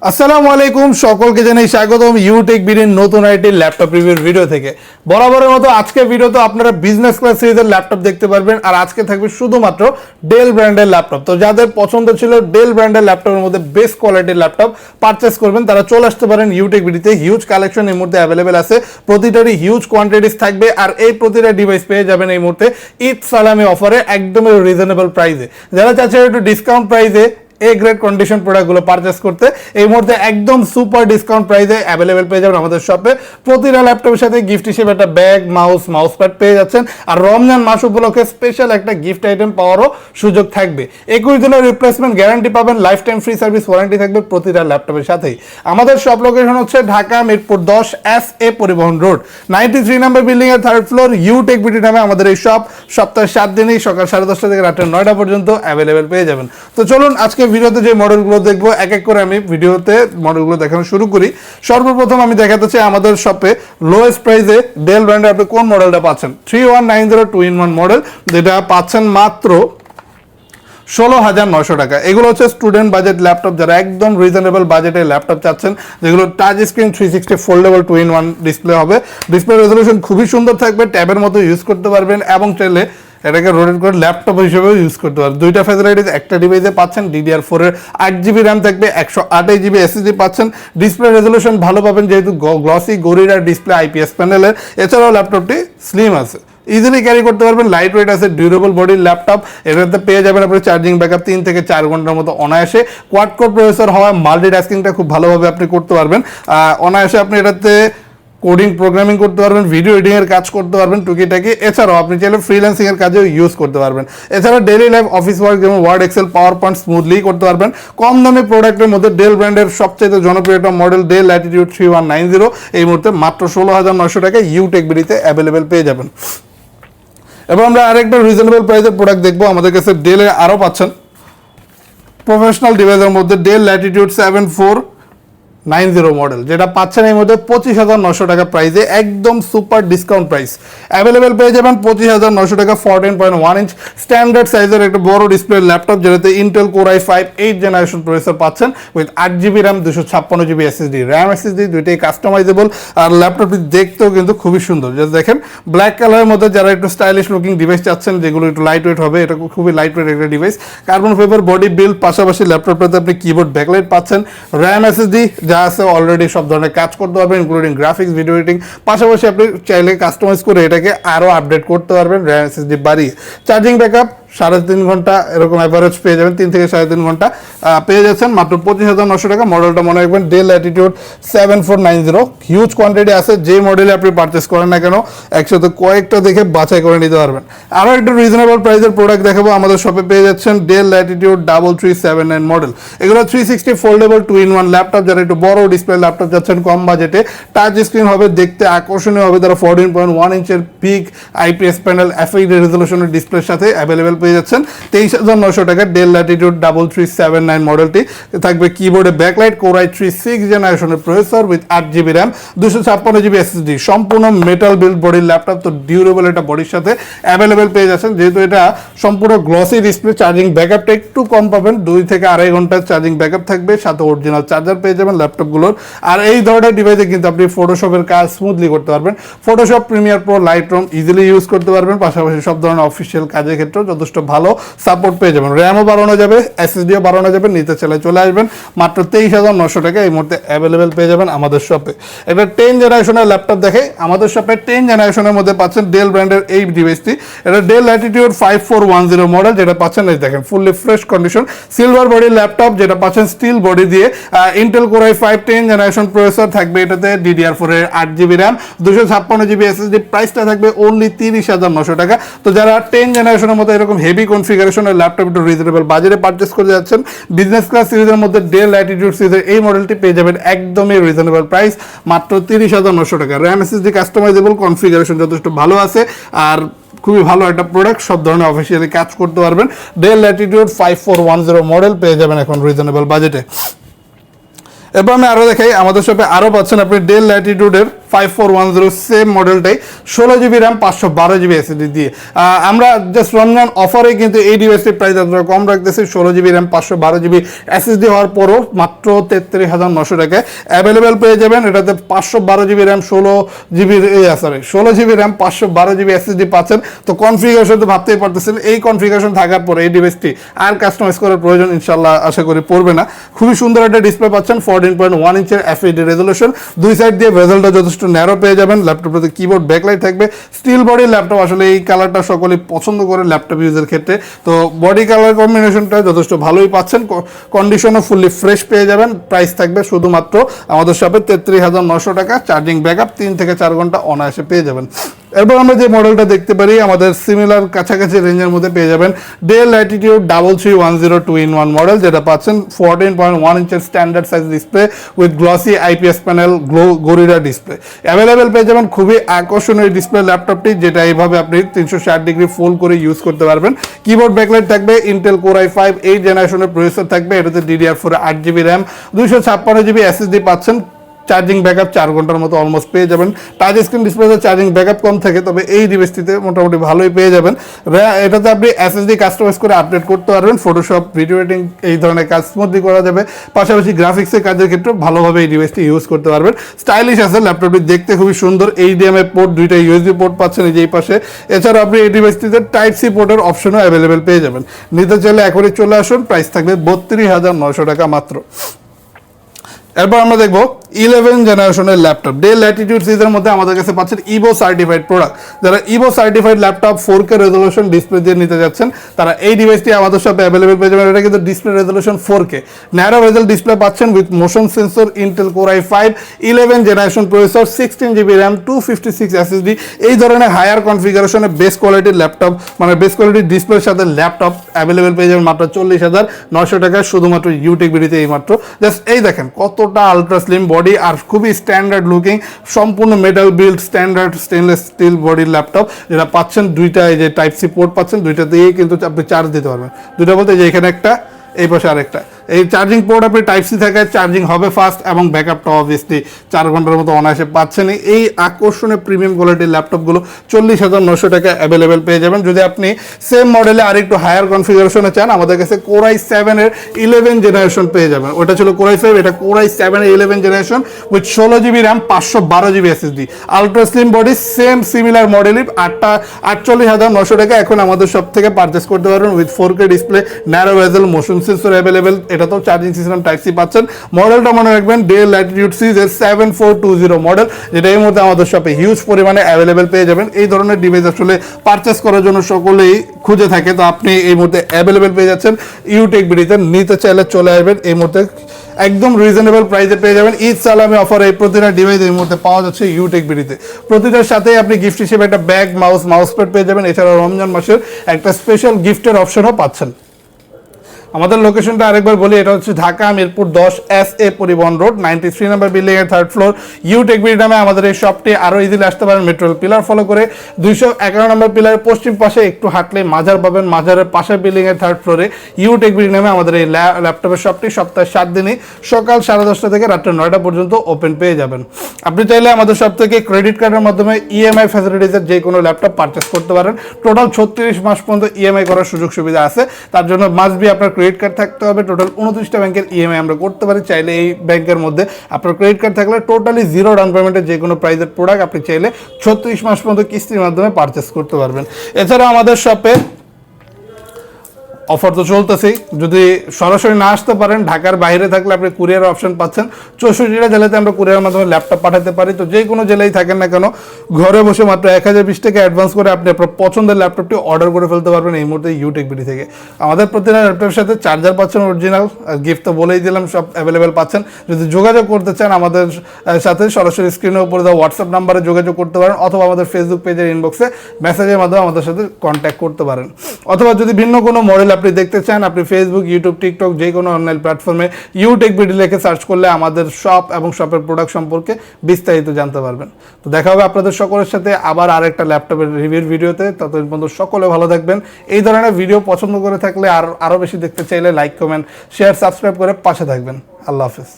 আসসালামু আলাইকুম, সকলকে জানাই স্বাগতম ইউটেক বিডির নতুন আইটি ল্যাপটপ রিভিউর ভিডিও থেকে। বরাবরের মতো আজকে ভিডিওতে আপনারা বিজনেস ক্লাস সিরিজের ল্যাপটপ দেখতে পারবেন, আর আজকে থাকবে শুধুমাত্র ডেল ব্র্যান্ডের ল্যাপটপ। তো যাদের পছন্দ ছিল ডেল ব্র্যান্ডের ল্যাপটপের মধ্যে বেস্ট কোয়ালিটির ল্যাপটপ পারচেস করবেন, তারা চলে আসতে পারেন ইউটেক বিডিতে। হিউজ কালেকশন এই মুহূর্তে অ্যাভেলেবেল আছে, প্রতিটারই হিউজ কোয়ান্টিটিস থাকবে, আর এই প্রতিটা ডিভাইস পেয়ে যাবেন এই মুহূর্তে ঈদ সালামি অফারে একদমই রিজনেবল প্রাইসে। যারা চাচ্ছেন একটু ডিসকাউন্ট প্রাইসে এ গ্রেড কন্ডিশন প্রোডাক্টগুলো পারচেস করতে, এই মুহূর্তে একদম সুপার ডিসকাউন্ট প্রাইসে অ্যাভেলেবেল পেয়ে যাবেন আমাদের শপে। প্রতিটা ল্যাপটপের সাথে গিফট হিসেবে একটা ব্যাগ, মাউস প্যাড পেয়ে যাচ্ছেন, আর রমজান মাস উপলক্ষে স্পেশাল একটা গিফট আইটেম পাওয়ারও সুযোগ থাকবে। 21 দিনের রিপ্লেসমেন্ট গ্যারান্টি পাবেন, life time free service warranty থাকবে প্রতিটা ল্যাপটপের সাথেই। আমাদের শপ লোকেশন হচ্ছে ঢাকা মিরপুর 10 SA পরিবহন রোড, 93 নম্বর বিল্ডিং এর 3rd ফ্লোর। ইউটেক বিডি নামে আমাদের এই শপ সপ্তাহে 7 দিনই সকাল 10:30 থেকে রাত 9টা পর্যন্ত অ্যাভেলেবেল পেয়ে যাবেন। তো চলুন আজকে ভিডিওতে যে মডেলগুলো দেখবো এক এক করে আমি ভিডিওতে মডেলগুলো দেখানো শুরু করি। সর্বপ্রথম আমি দেখাতে চাই আমাদের শপে লোয়েস্ট প্রাইসে ডেল ব্র্যান্ডের আপনি কোন মডেলটা পাচ্ছেন। 3190 2-in-1 মডেল, যেটা পাচ্ছেন মাত্র 16,900 টাকা। এগুলো হচ্ছে স্টুডেন্ট বাজেট ল্যাপটপ, যারা একদম রিজনেবল বাজেটে ল্যাপটপ চাচ্ছেন, যেগুলো touch screen 360 foldable 2-in-1 display হবে। ডিসপ্লে রেজলিউশন খুবই সুন্দর থাকবে, ট্যাবের মতো ইউজ করতে পারবেন, এবং চাইলে এটাকে রোটেট করে ল্যাপটপ হিসেবেও ইউজ করতে পারবেন। দুইটা ফ্যাসিলিটিস একটা ডিভাইসে পাচ্ছেন। DDR4 এর 8GB র্যাম থাকবে, 128GB SSD পাচ্ছেন। ডিসপ্লে রেজলিউশন ভালো পাবেন যেহেতু গ্লসি গরিলার ডিসপ্লে IPS প্যানেলের। এছাড়াও ল্যাপটপটি স্লিম আছে, ইজিলি ক্যারি করতে পারবেন, লাইট ওয়েট আছে, ডিউরেবল বডির ল্যাপটপ। এটাতে পেয়ে যাবেন আপনি চার্জিং ব্যাকআপ 3 থেকে 4 ঘন্টার মতো অনায়াসে। কোয়াড কোর প্রসেসর হওয়া মাল্টিটাস্কিংটা খুব ভালোভাবে আপনি করতে পারবেন। অনায়াসে আপনি এটাতে কোডিং প্রোগ্রামিং করতে পারবেন, ভিডিও এডিটিং এর কাজ করতে পারবেন টুকিটাকি। এছাড়াও আপনি চাইলে ফ্রিল্যান্সিং এর কাজেও ইউজ করতে পারবেন। এছাড়া ডেইলি লাইফ অফিস ওয়ার্ক যেমন Word, Excel, PowerPoint smoothly করতে পারবেন। কম দামি প্রোডাক্টের মধ্যে ডেল ব্র্যান্ডের সবচেয়ে জনপ্রিয় একটা মডেল ডেল ল্যাটিটিউড 3190 এই মুহূর্তে মাত্র 16,900 টাকায় ইউটেক বিডিতে অ্যাভেলেবেল পেয়ে যাবেন। এবার আমরা আরেকটা রিজনেবল প্রাইসের প্রোডাক্ট দেখবো। আমাদের কাছে ডেলের আরও পাচ্ছেন প্রফেশনাল ডিভাইসের মধ্যে ডেল ল্যাটিটিউড 7490 মডেল, যেটা পাচ্ছেন এই মধ্যে 25,900 টাকা প্রাইসে, একদম সুপার ডিসকাউন্ট প্রাইস অ্যাভেলেবেল পেয়ে যাবেন। 25,900 টাকা 14.1 ইঞ্চ স্ট্যান্ডার্ড সাইজের একটা বড় ডিসপ্লে ল্যাপটপ, যেটাতে Intel core i5 8th generation processor পাচ্ছেন with 8GB RAM, 256GB SSD। RAM SSD দুইটাই কাস্টমাইজেবল, আর ল্যাপটপটি দেখতেও কিন্তু খুবই সুন্দর। জাস্ট দেখেন, ব্ল্যাক কালারের মধ্যে যারা একটু স্টাইলিশ লুকিং ডিভাইস চাচ্ছেন, যেগুলো একটু লাইট ওয়েট হবে, এটা খুবই লাইট ওয়েট একটা device. Carbon fibre body build, পাশাপাশি ল্যাপটপটাতে আপনি কিবোর্ড ব্যাকলাইট পাচ্ছেন। র্যাম SSD যা আছে অলরেডি সব ধরনের কাজ করতে পারবেন, ইনক্লুডিং গ্রাফিক্স, ভিডিও এডিটিং। পাশাপাশি আপনি চাইলে কাস্টমাইজ করে এটাকে আরও আপডেট করতে পারবেন র্যাম SSD বাড়িয়ে। চার্জিং ব্যাকআপ 3.5 ঘন্টা এরকম অ্যাভারেজ পেয়ে যাবেন, 3 থেকে 3.5 ঘন্টা পেয়ে যাচ্ছেন মাত্র 25,900 টাকা। মডেলটা মনে রাখবেন ডেল ল্যাটিটিউড 7490। হিউজ কোয়ান্টিটি আছে, যে মডেলে আপনি পারচেস করেন না কেন একসাথে কয়েকটা দেখে বাছাই করে নিতে পারবেন। আরও একটা রিজনেবল প্রাইসের প্রোডাক্ট দেখাবো। আমাদের শপে পেয়ে যাচ্ছেন ডেল ল্যাটিটিউড 3379 মডেল। এগুলো 360 ফোল্ডেবল 2-in-1 ল্যাপটপ, যারা একটু বড় ডিসপ্লে ল্যাপটপ যাচ্ছেন কম বাজেটে, টাচ স্ক্রিন হবে, দেখতে আকর্ষণীয় হবে, তারা 14.1 ইঞ্চের পিক IPS প্যানেল FHD রেজলিউশনের ডিসপ্লের সাথে অ্যাভেলেবেল পেয়ে যাচ্ছেন। 23,900 টাকা ডেল ল্যাটিটিউড 3379 মডেলটি থাকবে কিবোর্ডে ব্যাকলাইট, কোর i3 6th জেনারেশনের processor with 8GB RAM, 256GB SSD, সম্পূর্ণ মেটাল বিল্ড বডির ল্যাপটপ। তো ডিউরেবল একটা বডির সাথে অ্যাভেলেবেল পেয়ে যাচ্ছেন। যেহেতু এটা সম্পূর্ণ গ্লসি ডিসপ্লে, চার্জিং ব্যাকআপটা একটু কম পাবেন, 2 থেকে 2.5 ঘন্টার চার্জিং ব্যাকআপ থাকবে, সাথে অরিজিনাল চার্জার পেয়ে যাবেন ল্যাপটপগুলোর। আর এই ধরনের ডিভাইসে কিন্তু আপনি ফটোশপের কাজ স্মুথলি করতে পারবেন। Photoshop, Premiere Pro, Lightroom easily use করতে পারবেন। পাশাপাশি সব ধরনের অফিসিয়াল কাজের ক্ষেত্রেও যথেষ্ট ভালো সাপোর্ট পেয়ে যাবেন। র্যামও বাড়ানো যাবে, SSDও বাড়ানো যাবে, নিতে চাইলে চলে আসবেন। মাত্র 23,900 টাকা এই মুহূর্তে অ্যাভেলেবেল পেয়ে যাবেন আমাদের শপে। এটা 10 জেনারেশনের ল্যাপটপ দেখে, আমাদের শপে 10 জেনারেশনের মধ্যে পাচ্ছেন ডেল ব্র্যান্ডের এই ডিভাইসটি। এটা ডেল ল্যাটিটিউড 5410 মডেল, যেটা পাচ্ছেন এই দেখেন ফুললি ফ্রেশ কন্ডিশন সিলভার বডির ল্যাপটপ, যেটা পাচ্ছেন স্টিল বডি দিয়ে। Intel core i5 10 generation processor থাকবে এটাতে, DDR4 এর 8GB র্যাম, 256GB SSD। প্রাইসটা থাকবে অনলি 30,900 টাকা। তো যারা 10 জেনারেশনের মধ্যে এরকম হেভি কনফিগারেশনের ল্যাপটপ একটু রিজনেবল বাজেটে পারচেস করে যাচ্ছেন, বিজনেস ক্লাস সিরিজের মধ্যে ডেল ল্যাটিটিউড সিরিজের এই মডেলটি পেয়ে যাবেন একদমই রিজনেবল প্রাইস, মাত্র 30,900 টাকা। র্যাম SSD কাস্টমাইজেবল, কনফিগারেশন যথেষ্ট ভালো আছে, আর খুবই ভালো একটা প্রোডাক্ট, সব ধরনের অফিসিয়ালি কাজ করতে পারবেন। ডেল ল্যাটিটিউড 5410 মডেল পেয়ে যাবেন এখন রিজনেবল বাজেটে। এরপর আমি আরও দেখাই, আমাদের শপে আরও পাচ্ছেন আপনি ডেল ল্যাটিটিউডের 5410 সেম মডেলটাই 16GB র্যাম 512GB এসএসডি দিয়ে। আমরা জাস্ট রমজান অফারে কিন্তু এই ডিভাইসটির প্রাইস এতটা কম রাখতেছি। 16GB র্যাম 512GB এসএসডি হওয়ার পরও মাত্র 33,900 টাকায় অ্যাভেলেবেল পেয়ে যাবেন। এটাতে 512GB RAM 16GB RAM 512GB SSD পাচ্ছেন। তো কনফিগারেশন তো ভাবতেই পারতেছেন, এই কনফিগারেশন থাকার পরে এই ডিভাইসটি আর কাস্টমাইজ করার প্রয়োজন ইনশাল্লাহ আশা করি পড়বে না। খুবই সুন্দর একটা ডিসপ্লে পাচ্ছেন, 14.1 ইঞ্চের FHD রেজলিউশন, দুই সাইড দিয়ে বেজেলটা যথেষ্ট ন্যারো পেয়ে যাবেন। ল্যাপটপটাতে কিবোর্ড ব্যাকলাইট থাকবে, স্টিল বডি ল্যাপটপ, আসলে এই কালারটা সকলেই পছন্দ করে ল্যাপটপ ইউজের ক্ষেত্রে। তো বডি কালার কম্বিনেশনটা যথেষ্ট ভালোই পাচ্ছেন, কন্ডিশনও ফুললি ফ্রেশ পেয়ে যাবেন। প্রাইস থাকবে শুধুমাত্র আমাদের শপে 33,900 টাকা। চার্জিং ব্যাকআপ 3 থেকে 4 ঘন্টা অনায়াসে পেয়ে যাবেন। এরপর আমরা যে মডেলটা দেখতে পারি আমাদের সিমিলার কাছাকাছি রেঞ্জের মধ্যে পেয়ে যাবেন ডেল ল্যাটিটিউড 3310 2-in-1 মডেল, যেটা পাচ্ছেন 14.1 ইঞ্চের standard size display with glossy IPS panel Gorilla display available পেয়ে যাবেন। খুবই আকর্ষণীয় ডিসপ্লে ল্যাপটপটি, যেটা এইভাবে আপনি 360 ডিগ্রি ফোল্ড করে ইউজ করতে পারবেন। কিবোর্ড ব্যাকলাইট থাকবে, ইন্টেল কোর i5 8 জেনারেশনের প্রসেসর থাকবে, এটাতে DDR4 8GB RAM 256GB SSD পাচ্ছেন। চার্জিং ব্যাকআপ 4 ঘন্টার মতো অলমোস্ট পেয়ে যাবেন। টাচ স্ক্রিন ডিসপ্লেতে চার্জিং ব্যাকআপ কম থাকে, তবে এই ডিভাইসটিতে মোটামুটি ভালোই পেয়ে যাবেন। এটাতে আপনি এসএসডি কাস্টমাইজ করে আপডেট করতে পারবেন, ফটোশপ, ভিডিও এডিটিং এই ধরনের কাজ স্মুথলি করা যাবে। পাশাপাশি গ্রাফিক্সের কাজের ক্ষেত্রে ভালোভাবে এই ডিভাইসটি ইউজ করতে পারবেন। স্টাইলিশ আছে ল্যাপটপটি, দেখতে খুবই সুন্দর। HDMI পোর্ট, দুইটা USB পোর্ট পাচ্ছেন এই যে এই পাশে। এছাড়া আপনি এই ডিভাইসটিতে Type-C পোর্টের অপশনও অ্যাভেলেবেল পেয়ে যাবেন। নিতে চাইলে এখনই চলে আসুন। প্রাইস থাকবে 32,900 টাকা মাত্র। এরপর আমরা দেখবো 11 জেনারেশনের ল্যাপটপ ডেল ল্যাটিটিউড সিরিজের মধ্যে আমাদের কাছে পাচ্ছেন ইভো সার্টিফাইড প্রোডাক্ট। যারা Ivo certified laptop 4K resolution display দিয়ে নিতে যাচ্ছেন তারা এই ডিভাইসটি আমাদের সাথে অ্যাভেলেবেল পেয়ে যাবেন। এটা কিন্তু display resolution 4K, narrow bezel display পাচ্ছেন with motion sensor, Intel core i5 11 generation processor, 16GB RAM 256 SSD. এই ধরনের হায়ার কনফিগারেশনে বেস্ট কোয়ালিটির ল্যাপটপ, মানে বেস্ট কোয়ালিটির ডিসপ্লের সাথে ল্যাপটপ অ্যাভেলেবেল পেয়ে যাবেন মাত্র 40,900 টাকায় শুধুমাত্র ইউটেক বিডিতে। এই মাত্র জাস্ট এই দেখেন কতটা আলট্রা স্লিম বডি আর খুবই স্ট্যান্ডার্ড লুকিং, সম্পূর্ণ metal build standard stainless steel বডির ল্যাপটপ, যেটা পাচ্ছেন দুইটা এই যে Type-C পোর্ট পাচ্ছেন, দুইটা দিয়েই কিন্তু আপনি চার্জ দিতে পারবেন। দুইটা বলতে যে এখানে একটা, এই পাশে আরেকটা। এই চার্জিং পোর্ট আপনি Type-C থাকে, চার্জিং হবে ফাস্ট এবং ব্যাকআপটা অবভিয়াসলি 4 ঘন্টার মতো অনায়াসে পাচ্ছেন। এই আকর্ষণীয় প্রিমিয়াম কোয়ালিটির ল্যাপটপগুলো 40,900 টাকা অ্যাভেলেবেল পেয়ে যাবেন। যদি আপনি সেম মডেলে আরেকটু হায়ার কনফিগারেশনে চান, আমাদের কাছে কোর i7 এর 11 জেনারেশন পেয়ে যাবেন। ওটা ছিল কোর i5, এটা কোর i7 এর 11 generation with 16GB RAM 512GB SSD, ultra slim body, same similar মডেলই 48,900 টাকা এখন আমাদের সব থেকে পারচেস করতে পারবেন with 4K display, narrow bezel, motion sensor available. এটা তো চার্জিং সিস্টেম Type-C পাচ্ছেন। মডেলটা মনে রাখবেন ডেল ল্যাটিটিউড সিরিজের 7420 মডেল, যেটা এই মুহূর্তে আমাদের শপে হিউজ পরিমাণে অ্যাভেলেবেল পেয়ে যাবেন। এই ধরনের ডিভাইস আসলে পারচেস করার জন্য সকলেই খুঁজে থাকে, তো আপনি এই মুহূর্তে অ্যাভেলেবেল পেয়ে যাচ্ছেন ইউটেক বিডিতে। নিতে চাইলে চলে আসবেন, এই মুহূর্তে একদম রিজনেবল প্রাইসে পেয়ে যাবেন। ঈদ সালামি অফার এই প্রতিটা ডিভাইস এই মুহূর্তে পাওয়া যাচ্ছে ইউটেক বিডিতে। প্রতিটার সাথে আপনি গিফট হিসেবে একটা ব্যাগ, মাউস প্যাড পেয়ে যাবেন। এছাড়া রমজান মাসের একটা স্পেশাল গিফটের অপশনও পাচ্ছেন। আমাদের লোকেশনটা আরেকবার বলি, এটা হচ্ছে ঢাকা মিরপুর 10 SA পরিবহন রোড 93 নম্বর বিল্ডিং এর 3rd ফ্লোর ইউটেক বিডি নামে আমাদের এই শপটি। আরো ইজিলি আসতে পারেন মেট্রো পিলার ফলো করে 211 নম্বর পিলারের পশ্চিম পাশে একটু হাঁটলে মাজার পাবেন, মাজারের পাশের বিল্ডিং এর 3rd ফ্লোরে ইউটেক বিডি নামে আমাদের এই ল্যাপটপের শপটি সপ্তাহে 7 দিনই সকাল 10:30 থেকে রাত্রে 9টা পর্যন্ত ওপেন পেয়ে যাবেন। আপনি চাইলে আমাদের শপ থেকে ক্রেডিট কার্ডের মাধ্যমে EMI ফ্যাসিলিটিসের যে কোনো ল্যাপটপ পারচেস করতে পারেন। টোটাল 36 মাস পর্যন্ত EMI করার সুযোগ সুবিধা আছে। তার জন্য মাস্ট বি আপনার ক্রেডিট কার্ড থাকতে হবে। টোটাল 29টা ব্যাংকের EMI আমরা করতে পারি। চাইলে এই ব্যাংকের মধ্যে আপনার ক্রেডিট কার্ড থাকলে টোটালি জিরো ডাউন পেমেন্টের যে কোনো প্রাইজের প্রোডাক্ট আপনি চাইলে 36 মাস পর্যন্ত কিস্তির মাধ্যমে পারচেস করতে পারবেন। এছাড়া আমাদের শপে অফার তো চলতেছেই। যদি সরাসরি না আসতে পারেন, ঢাকার বাইরে থাকলে আপনি কুরিয়ার অপশন পাচ্ছেন। 64টা জেলাতে আমরা কুরিয়ার মাধ্যমে ল্যাপটপ পাঠাতে পারি। তো যে কোনো জেলায় থাকেন না কেন, ঘরে বসে মাত্র 1020 টাকা অ্যাডভান্স করে আপনি আপনার পছন্দের ল্যাপটপটি অর্ডার করে ফেলতে পারবেন এই মুহূর্তে ইউটেক বিডি থেকে। আমাদের প্রতিটা ল্যাপটপের সাথে চার্জার পাচ্ছেন অরিজিনাল, গিফট তো বলেই দিলাম, সব অ্যাভেলেবেল পাচ্ছেন। যদি যোগাযোগ করতে চান আমাদের সাথে সরাসরি স্ক্রিনের উপরে দেওয়া হোয়াটসঅ্যাপ নাম্বারে যোগাযোগ করতে পারেন, অথবা আমাদের ফেসবুক পেজের ইনবক্সে মেসেজের মাধ্যমে আমাদের সাথে কন্ট্যাক্ট করতে পারেন। অথবা যদি ভিন্ন কোনো মডেল আপনি দেখতে চান, আপনি ফেসবুক, ইউটিউব, টিকটক যে কোনো অনলাইন প্ল্যাটফর্মে ইউটেক বিডি লিখে সার্চ করলে আমাদের শপ এবং শপের প্রোডাক্ট সম্পর্কে বিস্তারিত জানতে পারবেন। তো দেখা হবে আপনাদের সকলের সাথে আবার আরেকটা ল্যাপটপের রিভিউর ভিডিওতে। ততদিন পর্যন্ত সকলে ভালো থাকবেন। এই ধরনের ভিডিও পছন্দ করে থাকলে আরও বেশি দেখতে চাইলে লাইক, কমেন্ট, শেয়ার, সাবস্ক্রাইব করে পাশে থাকবেন। আল্লাহ হাফেজ।